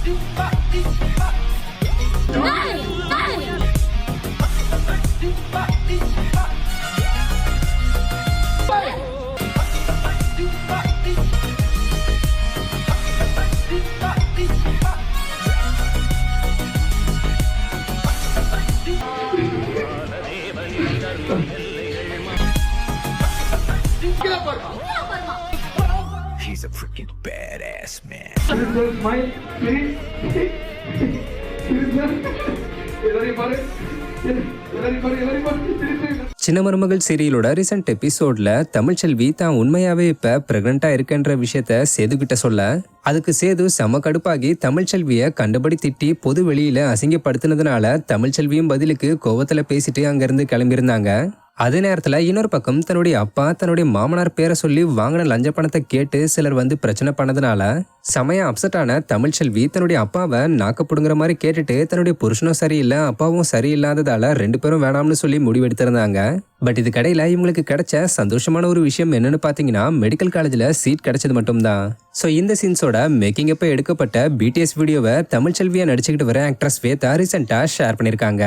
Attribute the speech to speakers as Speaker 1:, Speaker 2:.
Speaker 1: He's a freaking badass man.
Speaker 2: Smile, please.
Speaker 3: சின்ன மருமகள் சீரியலோட recent எபிசோட்ல தமிழ்ச்செல்வி தான் உண்மையாவே இப்ப பிரெக்னண்டா இருக்குன்ற விஷயத்த சேதுகிட்ட சொல்ல அதுக்கு சேது செம கடுப்பாகி தமிழ்ச்செல்விய கண்டபடி திட்டி பொது வெளியில அசிங்கப்படுத்தினதுனால தமிழ்ச்செல்வியும் பதிலுக்கு கோவத்துல பேசிட்டு அங்கிருந்து கிளம்பியிருந்தாங்க. அதே நேரத்துல இன்னொரு பக்கம் தன்னுடைய அப்பா தன்னுடைய மாமனார் பேரை சொல்லி வாங்கின லஞ்ச பணத்தை கேட்டு சிலர் வந்து பிரச்சனை பண்ணதுனால செமையா அப்செட் ஆன தமிழ்ச்செல்வி தன்னுடைய அப்பாவை நாக்கப்படுங்கிற மாதிரி கேட்டுட்டு தன்னுடைய புருஷனும் சரியில்லை அப்பாவும் சரியில்லாததால 2 பேரும் வேணாம்னு சொல்லி முடிவெடுத்திருந்தாங்க. பட் இது கடையில இவங்களுக்கு கிடைச்ச சந்தோஷமான ஒரு விஷயம் என்னன்னு பாத்தீங்கன்னா மெடிக்கல் காலேஜ்ல சீட் கிடைச்சது மட்டும்தான். ஸோ இந்த சீன்ஸோட மேக்கிங் அப்ப எடுக்கப்பட்ட பிடிஎஸ் வீடியோவை தமிழ்ச்செல்வியா நடிச்சுக்கிட்டு வர ஆக்ட்ரஸ் ஸ்வேதா ரீசெண்டா ஷேர் பண்ணிருக்காங்க.